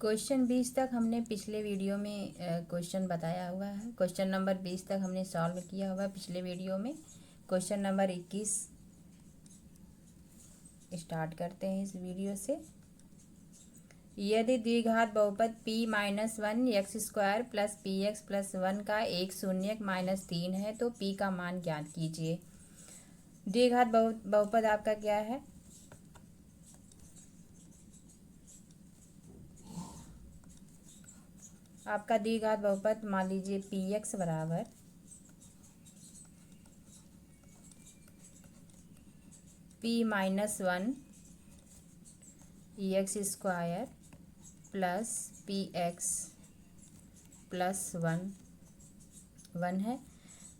Question 20 तक हमने पिछले वीडियो में क्वेश्चन बताया हुआ है। क्वेश्चन नंबर 20 तक हमने सॉल्व किया हुआ है पिछले वीडियो में। क्वेश्चन नंबर 21 स्टार्ट करते हैं इस वीडियो से। यदि द्विघात बहुपद p minus 1 x² plus P x plus 1 का एक शून्यक -3 है तो p का मान ज्ञात कीजिए। द्विघात बहुपद आपका क्या है? आपका द्विघात बहुपद मान लीजिए पी एक्स बराबर p minus 1 x² plus P x plus 1 है।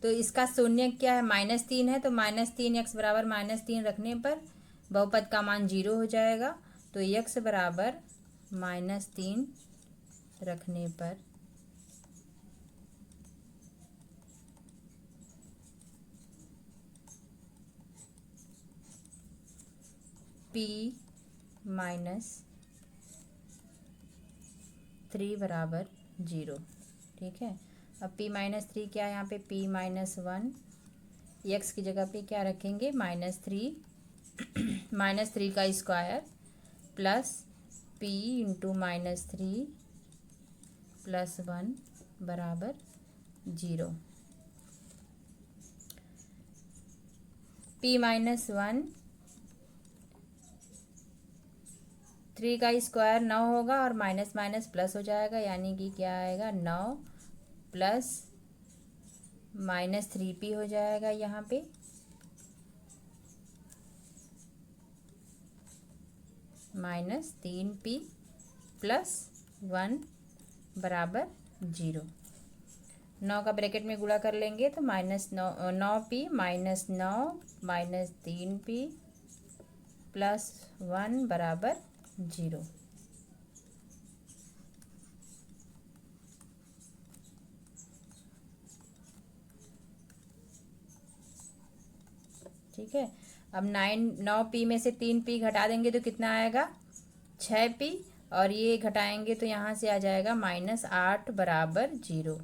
तो इसका शून्य क्या है? -3 है, तो -3 x बराबर -3 रखने पर बहुपद का मान 0 हो जाएगा। तो x बराबर -3 रखने पर p माइनस 3 बराबर 0। ठीक है। अब p माइनस 3 क्या है? यहाँ पे p माइनस 1 x की जगह पे क्या रखेंगे? -3 -3 का square plus p into -3 plus 1 बराबर 0। p माइनस 1 3 का स्क्वायर 9 होगा और माइनस माइनस प्लस हो जाएगा, यानी कि क्या आएगा? 9 प्लस -3p हो जाएगा यहाँ पे। -3p प्लस 1 बराबर 0। 9 का ब्रैकेट में गुणा कर लेंगे तो -9p माइनस 9 -3p प्लस 1 बराबर 0। ठीक है। अब 9p में से 3p घटा देंगे तो कितना आएगा? 6p, और ये घटाएंगे तो यहाँ से आ जाएगा -8 बराबर 0।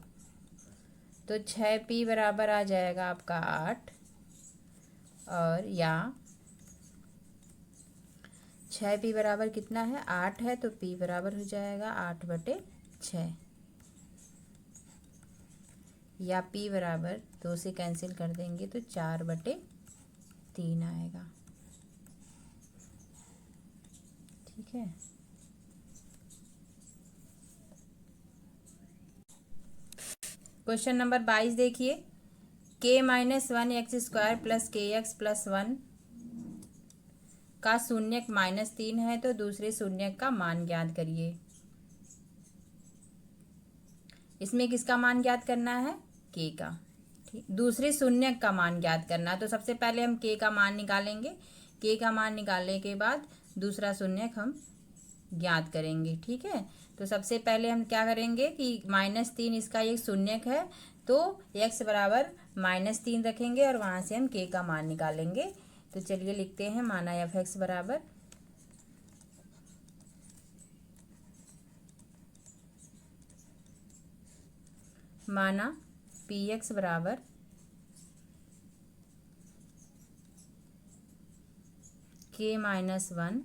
तो 6p बराबर आ जाएगा आपका 8, और या 6p बराबर कितना है? 8 है, तो p बराबर हो जाएगा 8/6, या p बराबर 2 से कैंसिल कर देंगे तो 4/3 आएगा। ठीक है। क्वेश्चन नंबर 22 देखिए। k माइनस 1 x² प्लस के एक्स प्लस 1 का शून्यक -3 है तो दूसरे शून्यक का मान ज्ञात करिए। इसमें किसका मान ज्ञात करना है? k का। ठीक, दूसरे शून्यक का मान ज्ञात करना है। तो सबसे पहले हम k का मान निकालेंगे। k का मान निकालने के बाद दूसरा शून्यक हम ज्ञात करेंगे। ठीक है। तो सबसे पहले हम क्या करेंगे कि -3 इसका एक शून्यक है, तो x बराबर -3 रखेंगे और वहाँ से हम k का मान निकालेंगे। तो चलिए लिखते हैं, माना f(x) बराबर माना px बराबर k माइनस 1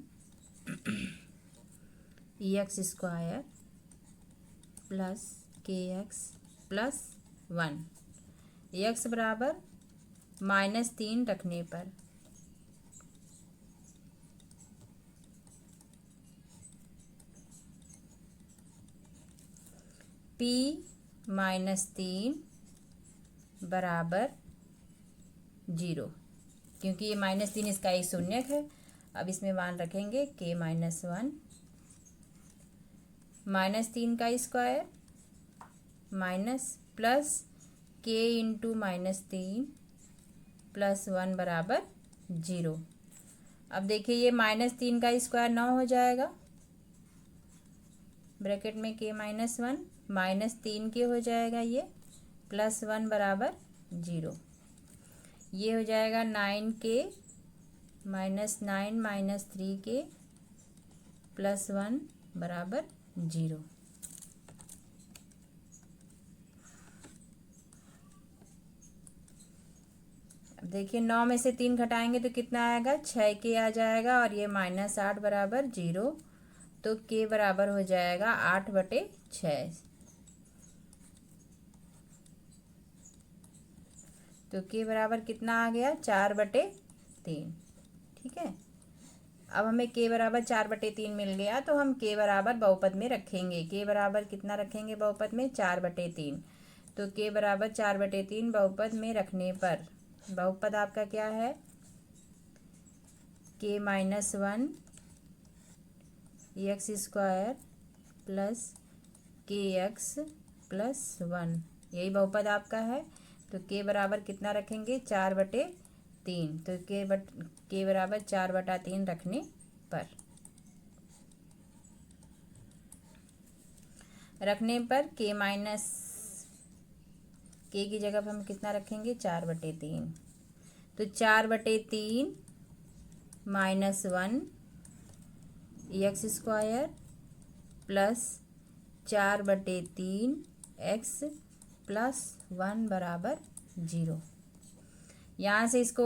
x² प्लस के एक्स प्लस 1। x बराबर -3 रखने पर p -3 बराबर 0, क्योंकि ये -3 इसका एक शून्यक है। अब इसमें मान रखेंगे k माइनस 1 -3 का square minus plus k into -3 plus 1 बराबर 0। अब देखिए ये -3 का स्क्वायर 9 हो जाएगा, ब्रैकेट में k माइनस 1 -3 के हो जाएगा ये, प्लस 1 बराबर 0। ये हो जाएगा 9k -9 -3k प्लस 1 बराबर 0। अब देखिए 9 में से 3 घटाएंगे तो कितना आएगा, 6k आ जाएगा, और ये -8 बराबर 0। तो k बराबर हो जाएगा 8/6। तो k बराबर कितना आ गया, 4/3। ठीक है, अब हमें k बराबर 4/3 मिल गया, तो हम k बराबर बहुपद में रखेंगे। k बराबर कितना रखेंगे बहुपद में, 4/3। तो k बराबर 4/3 बहुपद में रखने पर बहुपद आपका क्या है, k-1 x² प्लस kx+1, यही बहुपद आपका है। तो k बराबर कितना रखेंगे, 4/3। तो k बराबर 4/3 रखने पर k की जगह पर हम कितना रखेंगे, 4/3। तो 4/3 -1 x² प्लस 4/3 x+1 बराबर 0। यहाँ से इसको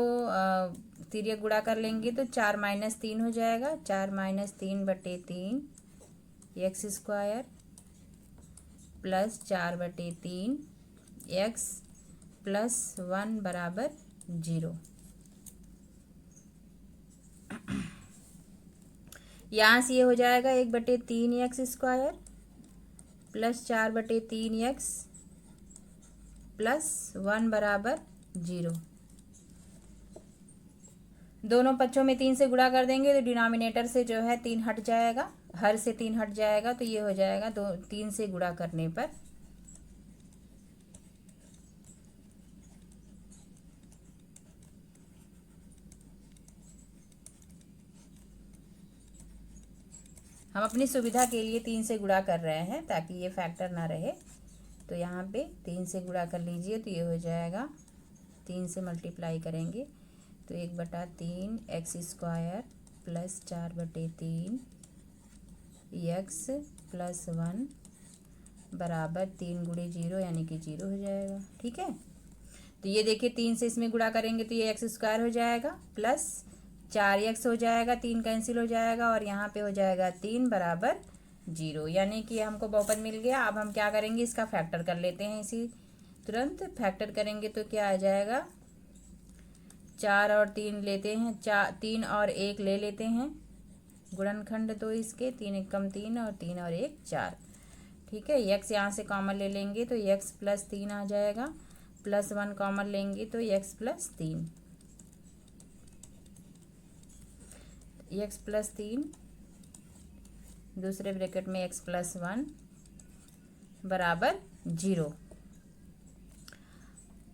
तिर्यक गुणा कर लेंगे तो 4 - 3 हो जाएगा, 4 - 3/3 x² प्लस 4/3 x+1 बराबर 0। यहाँ से ये हो जाएगा 1/3 x² प्लस 4/3 x+1 बराबर 0। दोनों पक्षों में 3 से गुणा कर देंगे तो डिनोमिनेटर से जो है 3 हट जाएगा, हर से 3 हट जाएगा, तो ये हो जाएगा 3 से गुणा करने पर हम अपनी सुविधा के लिए 3 से गुणा कर रहे हैं ताकि ये फैक्टर ना रहे। तो यहाँ पे 3 से गुणा कर लीजिए, तो ये हो जाएगा 3 से मल्टीप्लाई करेंगे तो 1/3 x² प्लस 4/3 x+1 बराबर 3 × 0 यानी कि 0 हो जाएगा। ठीक है, तो ये देखिए 3 से इसमें गुणा करेंगे तो ये x² हो जाएगा प्लस 4x हो जाएगा, 3 कैंसिल हो जाएगा, और यहाँ पे हो जाएगा 3 बराबर 0, यानी कि हमको बहुपद मिल गया। अब हम क्या करेंगे, इसका फैक्टर कर लेते हैं। इसी तुरंत फैक्टर करेंगे तो क्या आ जाएगा, 4 और 3 लेते हैं, 3 और 1 ले लेते हैं, गुणनखंड तो इसके 3 × 1 = 3 और 3 और 1 4। ठीक है, x यहाँ से कॉमन ले लेंगे तो x+3 आ जाएगा, +1 कॉमन लेंगे तो x+3 x+3 दूसरे ब्रैकेट में x+1 बराबर 0।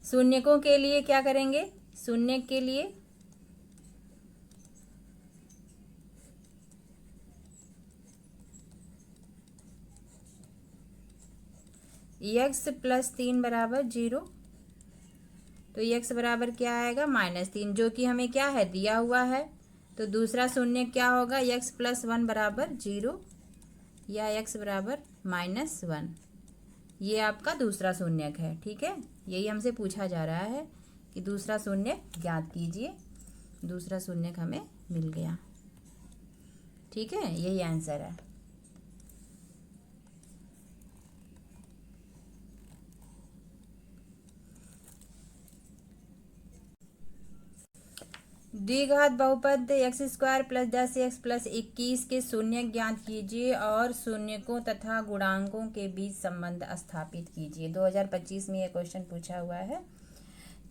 शून्यकों के लिए क्या करेंगे, शून्य के लिए x+3 बराबर 0। तो x बराबर क्या आएगा, -3, जो कि हमें क्या है, दिया हुआ है। तो दूसरा शून्य क्या होगा, x+1 बराबर 0 या x बराबर -1, ये आपका दूसरा शून्यक है। ठीक है, यही हमसे पूछा जा रहा है कि दूसरा शून्य ज्ञात कीजिए। दूसरा शून्यक हमें मिल गया। ठीक है, यही आंसर है। द्विघात बहुपद x² प्लस 10x प्लस 21 के शून्य ज्ञात कीजिए और शून्यकों तथा गुणांकों के बीच संबंध स्थापित कीजिए। 2025 में ये क्वेश्चन पूछा हुआ है।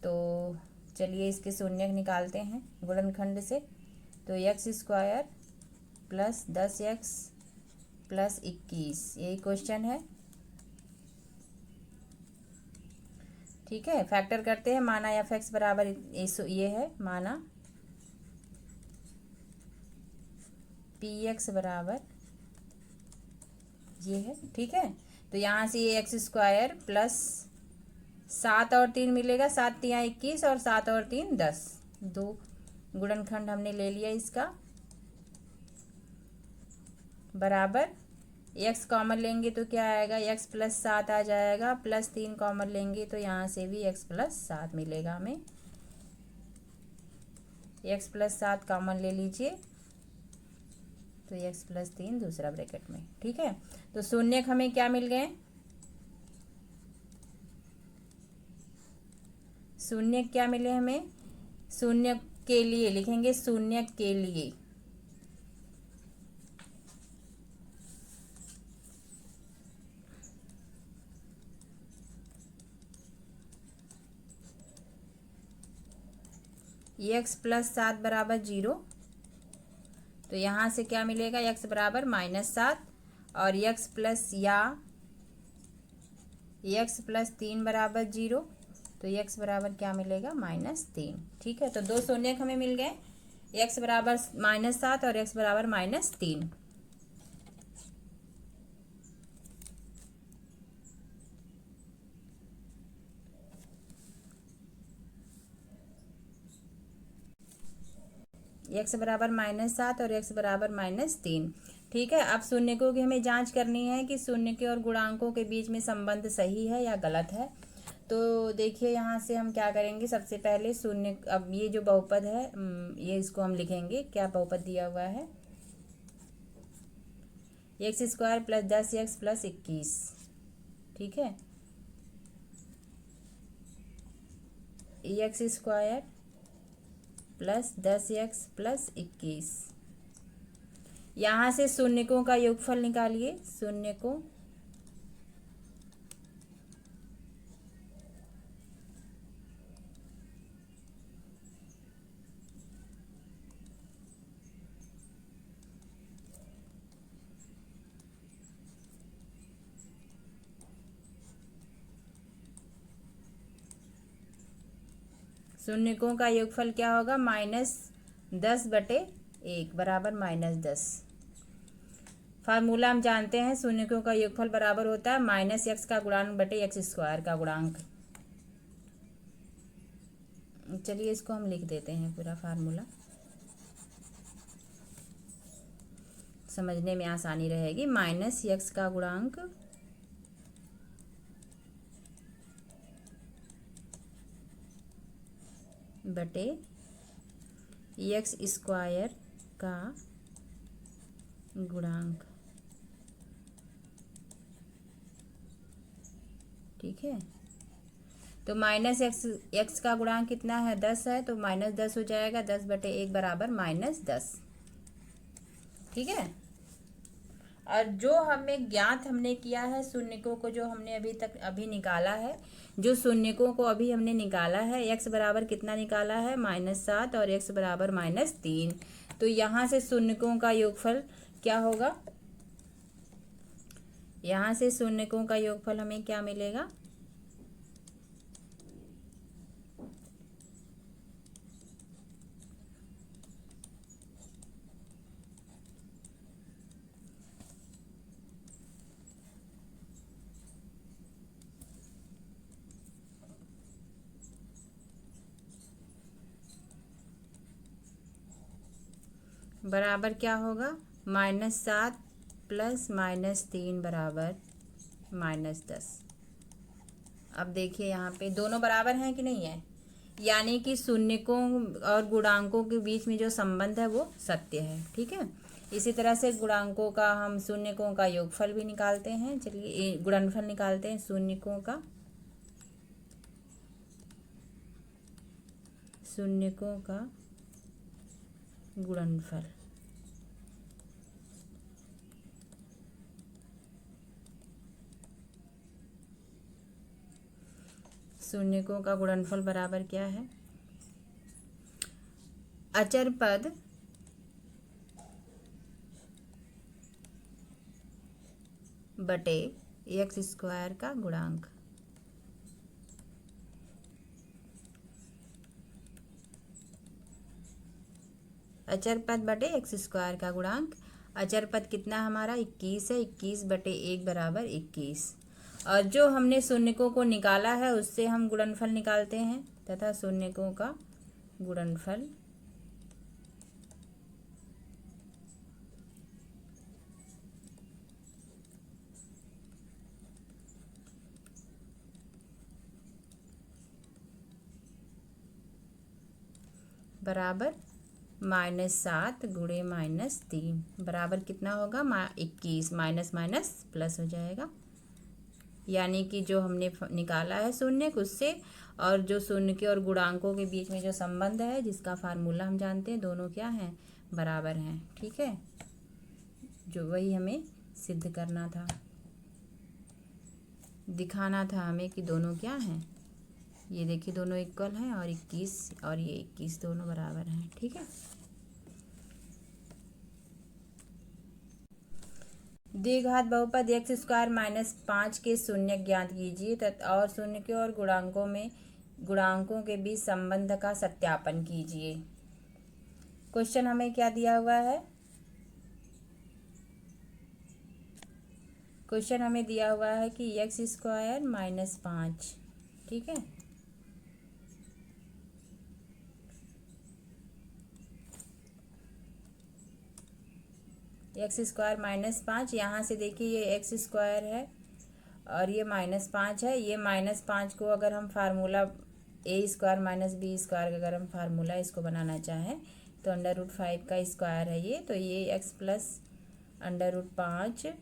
तो चलिए इसके शून्य निकालते हैं गुणनखंड से। तो x² प्लस 10x प्लस 21, यही क्वेश्चन है। ठीक है, फैक्टर करते हैं। माना f(x) बराबर ये है, माना px बराबर ये है। ठीक है, तो यहाँ से ये x² प्लस 7 और 3 मिलेगा, 7 × 3 = 21 और 7 और 3 = 10, 2 गुणनखंड हमने ले लिया इसका, बराबर x कॉमन लेंगे तो क्या आएगा, x प्लस 7 आ जाएगा, प्लस 3 कॉमन लेंगे तो यहाँ से भी x प्लस 7 मिलेगा हमें। x प्लस 7 कॉमन ले लीजिए तो x प्लस 3 दूसरा ब्रैकेट में। ठीक है, तो शून्यक हमें क्या मिल गए, शून्यक क्या मिले हमें, शून्यक के लिए लिखेंगे, शून्यक के लिए x प्लस 7 बराबर 0, तो यहाँ से क्या मिलेगा, x बराबर -7 और x प्लस या x प्लस 3 बराबर 0, तो x बराबर क्या मिलेगा, -3। ठीक है, तो दो शून्यक हमें मिल गए, x बराबर -7 और x बराबर -3। x बराबर -7 और x बराबर -3। ठीक है, अब शून्यकों की हमें जांच करनी है कि शून्यकों और गुणांकों के बीच में संबंध सही है या गलत है। तो देखिए यहाँ से हम क्या करेंगे, सबसे पहले शून्य, अब ये जो बहुपद है ये इसको हम लिखेंगे, क्या बहुपद दिया हुआ है, x² प्लस 10x प्लस 21। ठीक है, x² प्लस 10x प्लस 21। यहाँ से शून्यकों का योगफल निकालिए, शून्यकों शून्यकों का योगफल क्या होगा, -10/1 बराबर -10। फार्मूला हम जानते हैं, शून्यकों का योगफल बराबर होता है -x का गुणांक बटे x² का गुणांक। चलिए इसको हम लिख देते हैं पूरा फार्मूला, समझने में आसानी रहेगी। -x का गुणांक बटे x² का गुणांक। ठीक है, तो -x का गुणांक कितना है, 10 है, तो -10 हो जाएगा, 10/1 बराबर -10। ठीक है, और जो हमें ज्ञात हमने किया है शून्यकों को, जो हमने अभी निकाला है, जो शून्यकों को अभी हमने निकाला है, x बराबर कितना निकाला है, -7 और x बराबर -3। तो यहाँ से शून्यकों का योगफल क्या होगा, यहाँ से शून्यकों का योगफल हमें क्या मिलेगा, बराबर क्या होगा, -7 प्लस -3 बराबर -10। अब देखिए यहाँ पे दोनों बराबर हैं कि नहीं है, यानी कि शून्यकों और गुणांकों के बीच में जो संबंध है वो सत्य है। ठीक है, इसी तरह से गुणांकों का हम शून्यकों का योगफल भी निकालते हैं। चलिए गुणनफल निकालते हैं शून्यकों का, शून्यकों का गुणनफल। शून्यकों का गुणनफल बराबर क्या है, अचर पद बटे x² का गुणांक। अचर पद बटे x² का गुणांक। अचर पद कितना हमारा 21 है, 21/1 बराबर 21। और जो हमने शून्यकों को निकाला है उससे हम गुणनफल निकालते हैं, तथा शून्यकों का गुणनफल बराबर -7 गुणे -3 बराबर कितना होगा 21। माइनस माइनस प्लस हो जाएगा, यानी कि जो हमने निकाला है शून्य उससे, और जो शून्य के और गुणांकों के बीच में जो संबंध है जिसका फार्मूला हम जानते हैं, दोनों क्या हैं, बराबर हैं। ठीक है, जो वही हमें सिद्ध करना था, दिखाना था हमें कि दोनों क्या हैं। ये देखिए दोनों इक्वल हैं, और 21 और ये 21 दोनों बराबर हैं। ठीक है, द्विघात बहुपद x² -5 के शून्य ज्ञात कीजिए और शून्य के और गुणांकों के बीच संबंध का सत्यापन कीजिए। क्वेश्चन हमें क्या दिया हुआ है, क्वेश्चन हमें दिया हुआ है कि x² -5, ठीक है, x² -5, यहाँ से देखिए ये x² है और ये -5 है। ये -5 को अगर हम फार्मूला a² -b² का अगर हम फार्मूला इसको बनाना चाहें तो √5 का स्क्वायर है ये, तो ये x प्लस √5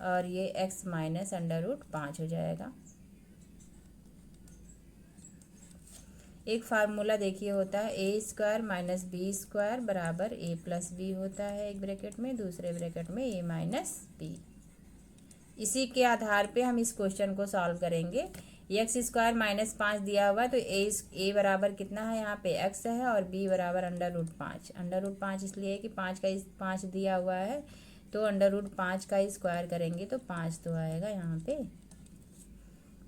और ये x माइनस √5 हो जाएगा। एक फार्मूला देखिए होता है a² -b² बराबर a प्लस बी होता है एक ब्रैकेट में, दूसरे ब्रैकेट में a माइनस बी। इसी के आधार पे हम इस क्वेश्चन को सॉल्व करेंगे। x² -5 दिया हुआ तो a बराबर कितना है, यहाँ पे x है और b बराबर √5। √5 इसलिए कि 5 दिया हुआ है, तो √5 का स्क्वायर करेंगे तो 5 तो आएगा यहाँ पे।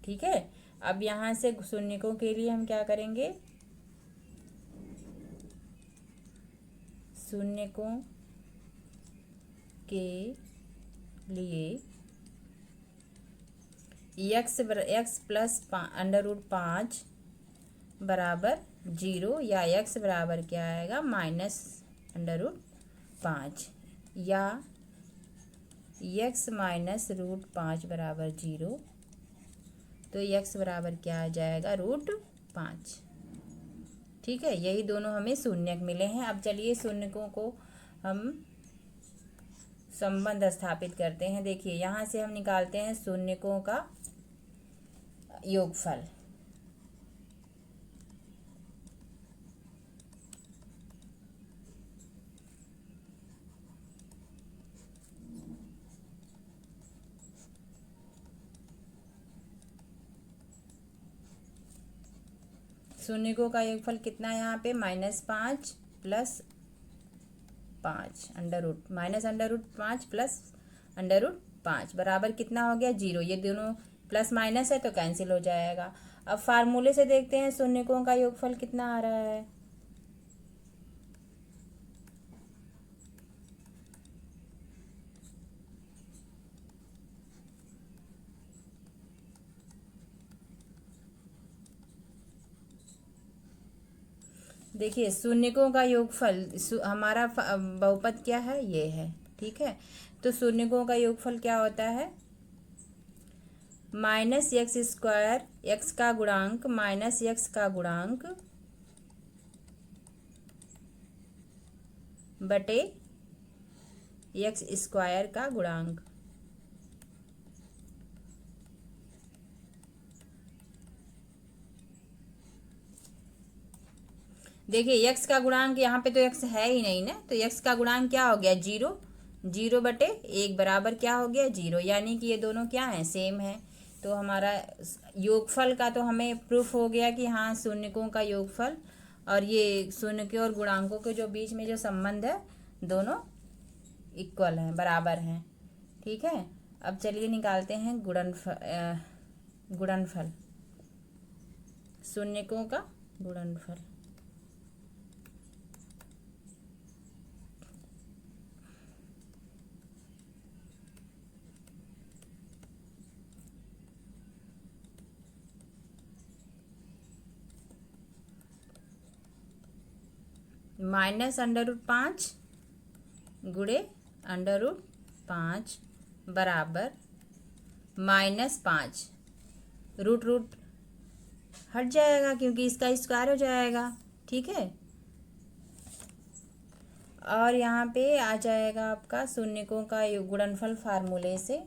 ठीक है, अब यहाँ से शून्यकों के लिए हम क्या करेंगे, शून्यकों के लिए x प्लस √5 बराबर 0 या x बराबर क्या आएगा -√5 या x माइनस √5 बराबर 0, तो x बराबर क्या आ जाएगा √5। ठीक है, यही दोनों हमें शून्यक मिले हैं। अब चलिए शून्यकों को हम संबंध स्थापित करते हैं। देखिए यहाँ से हम निकालते हैं शून्यकों का योगफल। शून्यकों का योगफल कितना है यहाँ पे -5 प्लस 5 -√5 प्लस √5 बराबर कितना हो गया 0। ये दोनों प्लस माइनस है तो कैंसिल हो जाएगा। अब फार्मूले से देखते हैं शून्यकों का योगफल कितना आ रहा है। देखिए शून्यकों का योगफल हमारा बहुपद क्या है, ये है। ठीक है, तो शून्यकों का योगफल क्या होता है -x², x का गुणांक माइनस x का गुणांक बटे x² का गुणांक। देखिए x का गुणांक यहाँ पे तो x है ही नहीं ना, तो x का गुणांक क्या हो गया 0 बटे 1 बराबर क्या हो गया 0, यानी कि ये दोनों क्या हैं सेम है। तो हमारा योगफल का तो हमें प्रूफ हो गया कि हाँ शून्यकों का योगफल और ये शून्य के और गुणांकों के जो बीच में जो संबंध है दोनों इक्वल हैं, बराबर हैं। ठीक है, अब चलिए निकालते हैं गुणनफल, शून्यकों का गुणनफल। -√5 गुणे √5 बराबर -5, रूट हट जाएगा क्योंकि इसका स्क्वायर हो जाएगा। ठीक है। और यहाँ पे आ जाएगा आपका शून्यकों का गुणनफल फार्मूले से।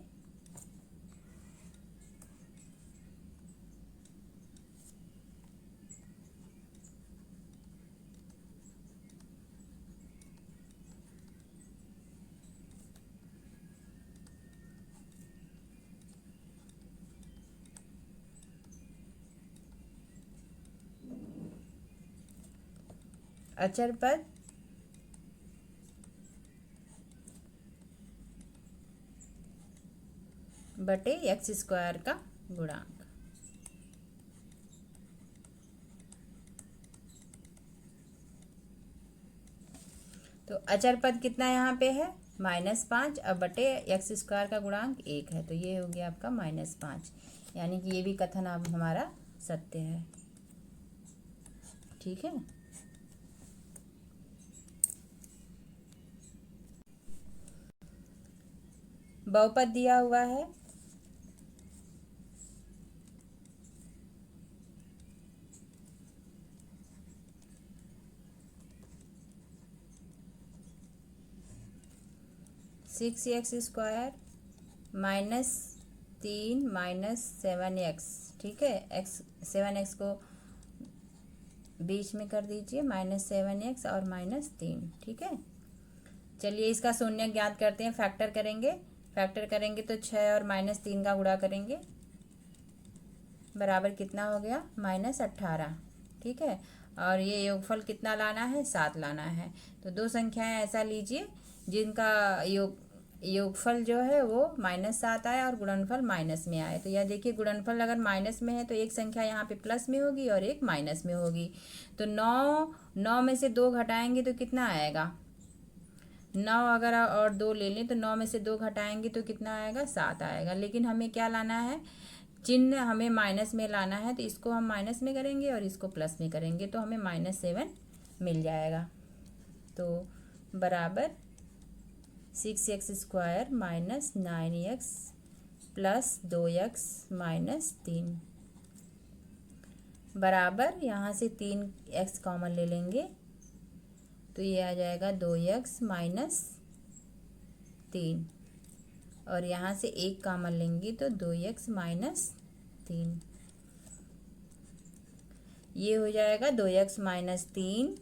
अचर पद बटे एक्स स्क्वायर का गुणांक। तो अचर पद कितना यहाँ पे है -5, अब बटे एक्स स्क्वायर का गुणांक 1 है, तो ये हो गया आपका -5, यानी कि ये भी कथन अब हमारा सत्य है। ठीक है। बहुपद दिया हुआ है, (6x² -3 -7x), ठीक है। एक्स 7x को बीच में कर दीजिए, -7x और -3, ठीक है। चलिए इसका शून्य ज्ञात करते हैं, फैक्टर करेंगे तो 6 और -3 का गुणा करेंगे, बराबर कितना हो गया -18, ठीक है। और ये योगफल कितना लाना है 7 लाना है। तो दो संख्याएं ऐसा लीजिए जिनका योगफल जो है वो -7 आए और गुणनफल माइनस में आए। तो यह देखिए गुणनफल अगर माइनस में है तो एक संख्या यहाँ पे प्लस में होगी और एक माइनस में होगी। तो 9 में से 2 घटाएंगे तो कितना आएगा 9, अगर और 2 ले लें तो 9 में से 2 घटाएंगे तो कितना आएगा 7 आएगा। लेकिन हमें क्या लाना है, चिन्ह हमें माइनस में लाना है, तो इसको हम माइनस में करेंगे और इसको प्लस में करेंगे तो हमें -7 मिल जाएगा। तो बराबर 6x² -9x प्लस 2x -3, बराबर यहाँ से 3x कॉमन ले लेंगे तो ये आ जाएगा 2x -3, और यहाँ से 1 कॉमन लेंगे तो 2x -3, ये हो जाएगा 2x -3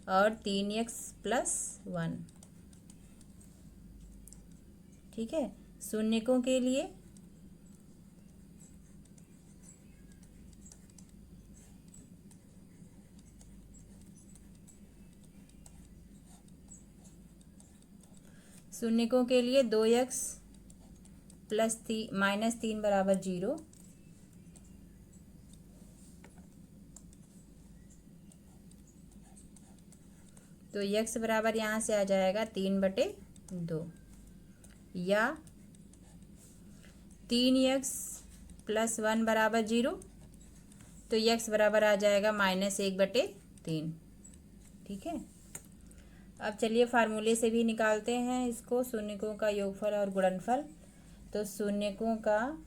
और 3x + 1, ठीक है। शून्यकों के लिए शून्यकों के लिए 2x + -3 बराबर 0, तो x बराबर यहाँ से आ जाएगा 3/2, या 3x + 1 बराबर 0, तो x बराबर आ जाएगा -1/3, ठीक है। अब चलिए फार्मूले से भी निकालते हैं इसको, शून्यकों का योगफल और गुणनफल। तो शून्यकों का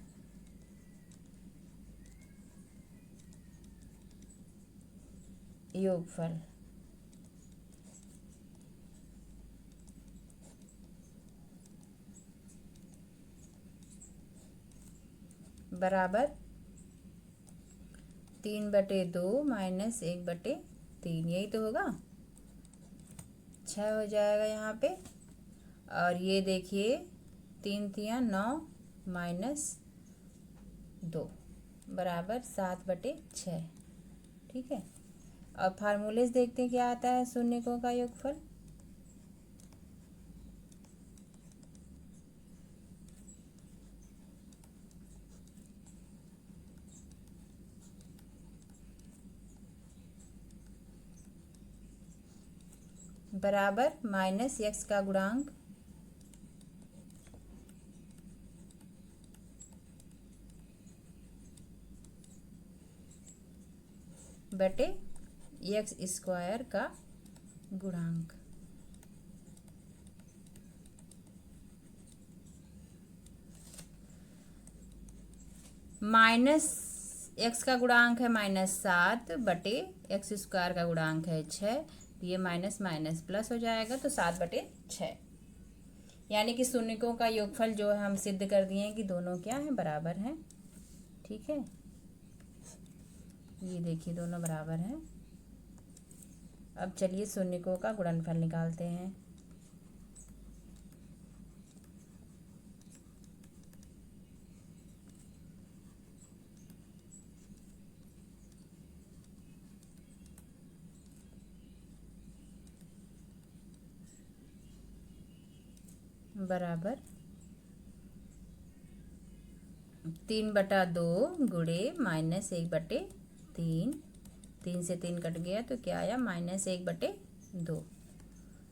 योगफल बराबर 3/2 -1/3, यही तो होगा, 6 हो जाएगा यहाँ पे। और ये देखिए 3 × 9 - 2 बराबर 7/6, ठीक है। अब फार्मूले से देखते हैं क्या आता है शून्यकों का योगफल। बराबर -x का गुणांक बटे x² का गुणांक। -x का गुणांक है -7 बटे एक्स स्क्वायर का गुणांक है 6, तो ये माइनस माइनस प्लस हो जाएगा, तो 7/6। यानी कि शून्यकों का योगफल जो है हम सिद्ध कर दिए हैं कि दोनों क्या हैं, बराबर हैं। ठीक है, ये देखिए दोनों बराबर हैं। अब चलिए शून्यकों का गुणनफल निकालते हैं। बराबर 3/2 गुणे -1/3। 3 से 3 कट गया तो क्या आया, -1/2।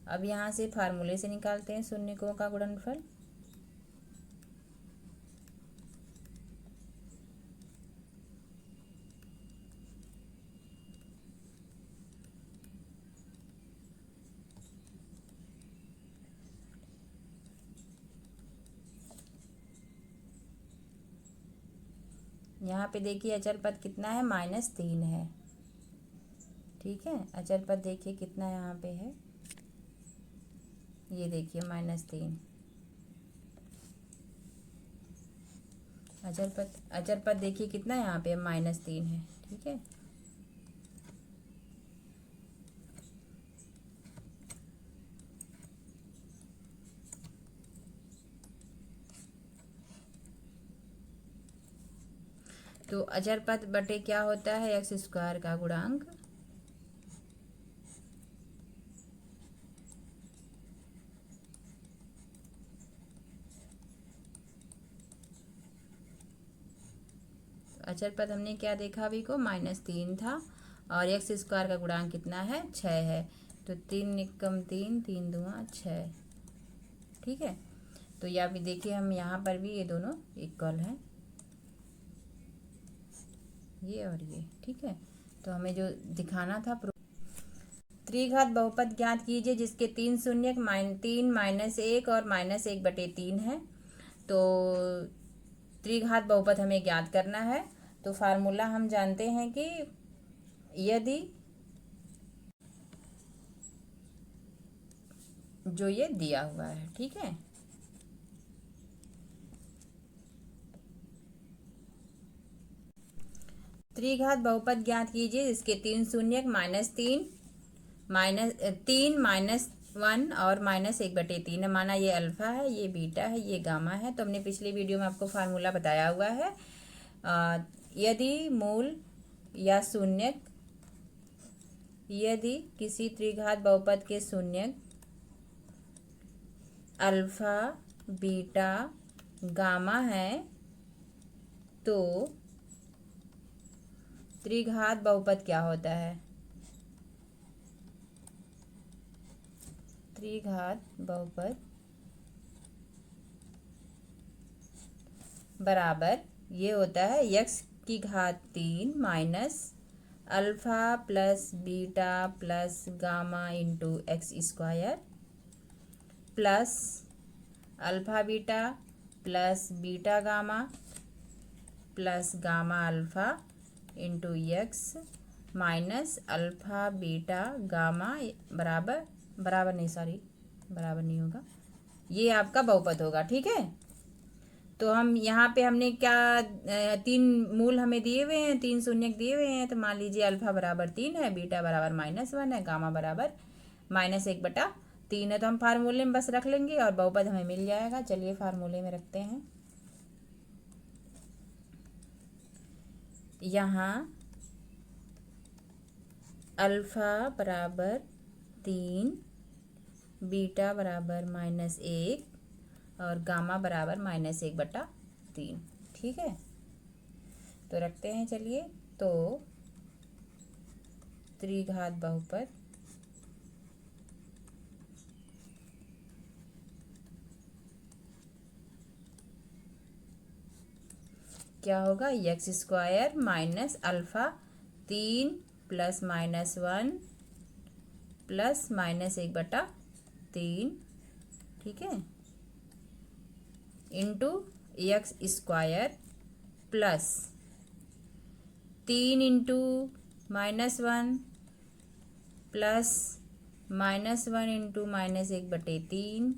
अब यहाँ से फार्मूले से निकालते हैं शून्यकों का गुणनफल। यहाँ पे देखिए अचर पद कितना है, -3 है। ठीक है, अचर पद देखिए कितना यहाँ पे है, ये देखिए -3। अचर पद देखिए कितना यहाँ पे -3 है। ठीक है, तो अचर पद बटे क्या होता है, एक्स स्क्वायर का गुणांक। अचर पद हमने क्या देखा अभी को, -3 था, और एक्स स्क्वायर का गुणांक कितना है, 6 है। तो 3 निकम 3, 3 दूना 6। ठीक है, तो या भी देखिए हम यहाँ पर भी ये दोनों इक्वल हैं, ये और ये। ठीक है, तो हमें जो दिखाना था, त्रिघात बहुपद ज्ञात कीजिए जिसके 3 शून्यक -3 -1 और -1/3 है। तो त्रिघात बहुपद हमें ज्ञात करना है, तो फार्मूला हम जानते हैं कि यदि जो ये दिया हुआ है, ठीक है, त्रिघात बहुपद ज्ञात कीजिए जिसके 3 शून्यक -3 -1 और -1/3 है। माना ये अल्फा है, ये बीटा है, ये गामा है। तो हमने पिछली वीडियो में आपको फार्मूला बताया हुआ है। यदि मूल या शून्यक, यदि किसी त्रिघात बहुपद के शून्यक अल्फा, बीटा, गामा है, तो त्रिघात बहुपद क्या होता है, त्रिघात बहुपद बराबर ये होता है x की घात 3 minus alpha plus beta plus gamma into x square plus alpha beta plus beta gamma plus gamma alpha into x minus alpha beta gamma बराबर नहीं होगा, ये आपका बहुपद होगा। ठीक है, तो हम यहाँ पे हमने क्या 3 मूल हमें दिए हुए हैं, 3 शून्यक दिए हुए हैं। तो मान लीजिए अल्फा बराबर 3 है, बीटा बराबर -1 है, गामा बराबर -1/3 है। तो हम फार्मूले में बस रख लेंगे और बहुपद हमें मिल जाएगा। चलिए फार्मूले में रखते हैं। यहाँ अल्फा बराबर 3, बीटा बराबर -1 और गामा बराबर -1/3। ठीक है, तो रखते हैं। चलिए, तो त्रिघात बहुपद क्या होगा, x square minus alpha 3 plus -1 plus -1/3, ठीक है, into x square plus 3 into -1 plus -1 into -1/3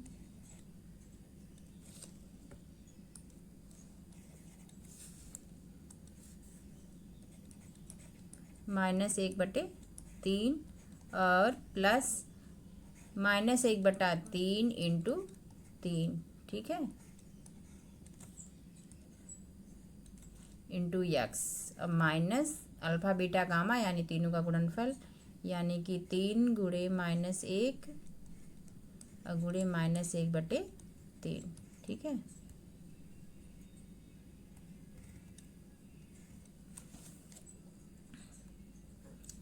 -1/3 और प्लस -1/3 इंटू 3, ठीक है, इंटू x। अब माइनस अल्फा बीटा गामा यानी तीनों का गुणनफल, यानी कि 3 गुणे -1 गुणे -1/3, ठीक है।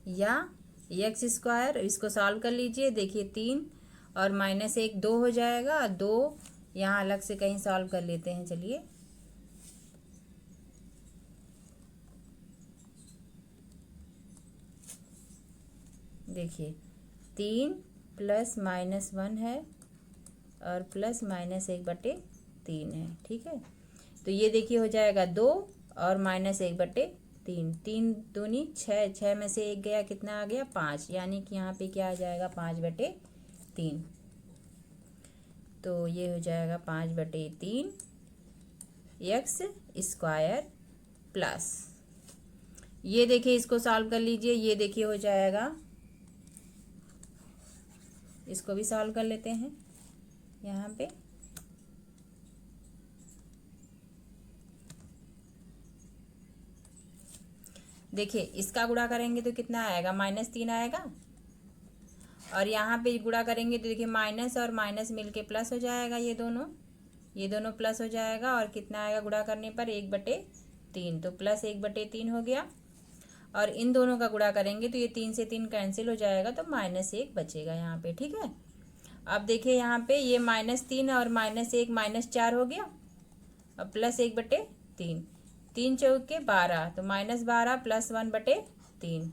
या x², इसको सॉल्व कर लीजिए। देखिए 3 और -1 2 हो जाएगा, 2 यहाँ अलग से कहीं सॉल्व कर लेते हैं। चलिए देखिए 3 प्लस -1 है और प्लस -1/3 है, ठीक है। तो ये देखिए हो जाएगा 2 और -1/3, 3 दूनी 6, 6 में से 1 गया, कितना आ गया 5, यानी कि यहाँ पे क्या आ जाएगा 5/3। तो ये हो जाएगा 5/3 x² प्लस, ये देखिए इसको सॉल्व कर लीजिए। ये देखिए हो जाएगा, इसको भी सॉल्व कर लेते हैं यहाँ पे। देखिए इसका गुणा करेंगे तो कितना आएगा, -3 आएगा, और यहाँ पे गुणा करेंगे तो देखिए माइनस और माइनस मिलके प्लस हो जाएगा, ये दोनों प्लस हो जाएगा, और कितना आएगा गुणा करने पर 1/3, तो प्लस 1/3 हो गया। और इन दोनों का गुणा करेंगे तो ये 3 से 3 कैंसिल हो जाएगा, तो -1 बचेगा यहाँ पे, ठीक है। अब देखिए यहाँ पे ये -3 और -1 -4 हो गया, अब प्लस 1/3, 3 चौके 12, तो -12 प्लस 1/3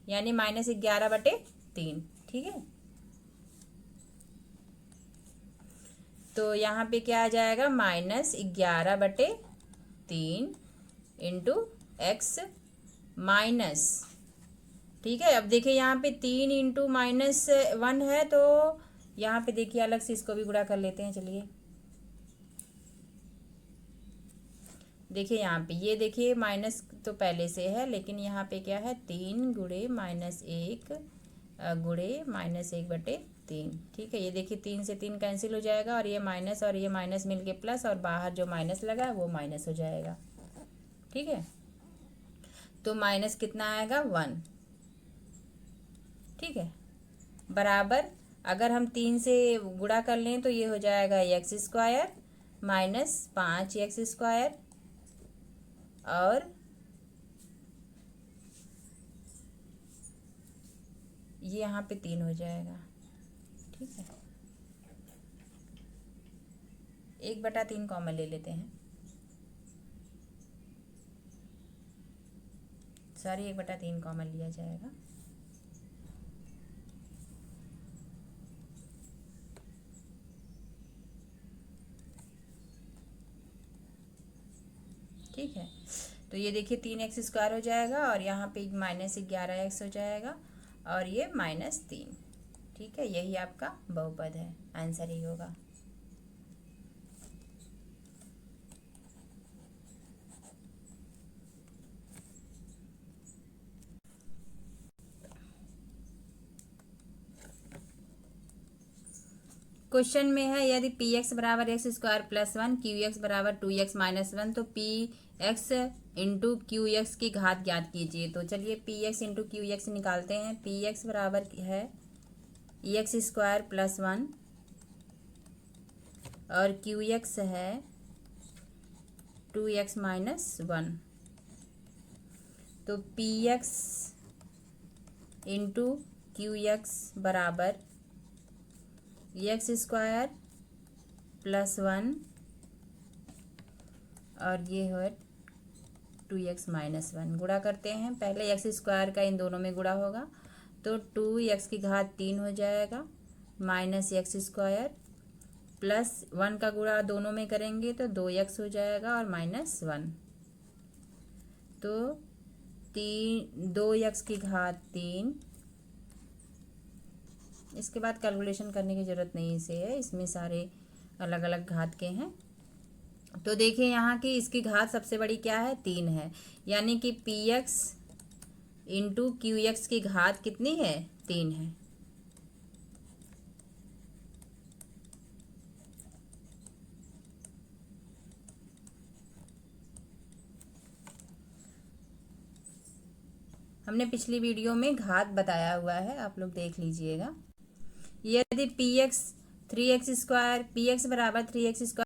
यानी -11/3, ठीक है। तो यहाँ पे क्या आ जाएगा, -11/3 इंटू x माइनस, ठीक है। अब देखिए यहाँ पे 3 इंटू -1 है, तो यहाँ पे देखिए अलग से इसको भी गुणा कर लेते हैं। चलिए देखिए यहाँ पे, ये देखिए माइनस तो पहले से है, लेकिन यहाँ पे क्या है 3 गुणे -1 गुणे -1/3, ठीक है। ये देखिए 3 से 3 कैंसिल हो जाएगा, और ये माइनस मिलके प्लस, और बाहर जो माइनस लगा है वो माइनस हो जाएगा, ठीक है। तो माइनस कितना आएगा 1, ठीक है, बराबर। अगर हम 3 से गुणा कर लें तो ये हो जाएगा x² माइनस 5x², और ये यहाँ पे 3 हो जाएगा, ठीक है। 1/3 कॉमन ले लेते हैं, सॉरी 1/3 कॉमन लिया जाएगा, ठीक है। तो ये देखिए 3x² हो जाएगा, और यहाँ पे -11x हो जाएगा, और ये -3, ठीक है। यही आपका बहुपद है, आंसर ही होगा। क्वेश्चन में है यदि px बराबर x² + 1 qx बराबर 2x - 1, तो px इंटू क्यू एक्स की घात ज्ञात कीजिए। तो चलिए px इंटू क्यू एक्स निकालते हैं। px बराबर है x² + 1 और क्यू एक्स है 2x - 1, तो px इंटू क्यू एक्स बराबर x² + 1 और ये है 2x - 1। गुणा करते हैं, पहले x² का इन दोनों में गुणा होगा, तो 2x की घात 3 हो जाएगा माइनस x² प्लस 1 का गुणा दोनों में करेंगे तो 2x हो जाएगा और -1, तो 2x की घात 3। इसके बाद कैलकुलेशन करने की ज़रूरत नहीं से है, इसमें सारे अलग अलग घात के हैं। तो देखिए यहाँ की इसकी घात सबसे बड़ी क्या है, 3 है, यानी कि px इंटू qx की घात कितनी है, 3 है। हमने पिछली वीडियो में घात बताया हुआ है, आप लोग देख लीजिएगा। यदि px 3x स्क्वायर, px बराबर 3x स्क्वायर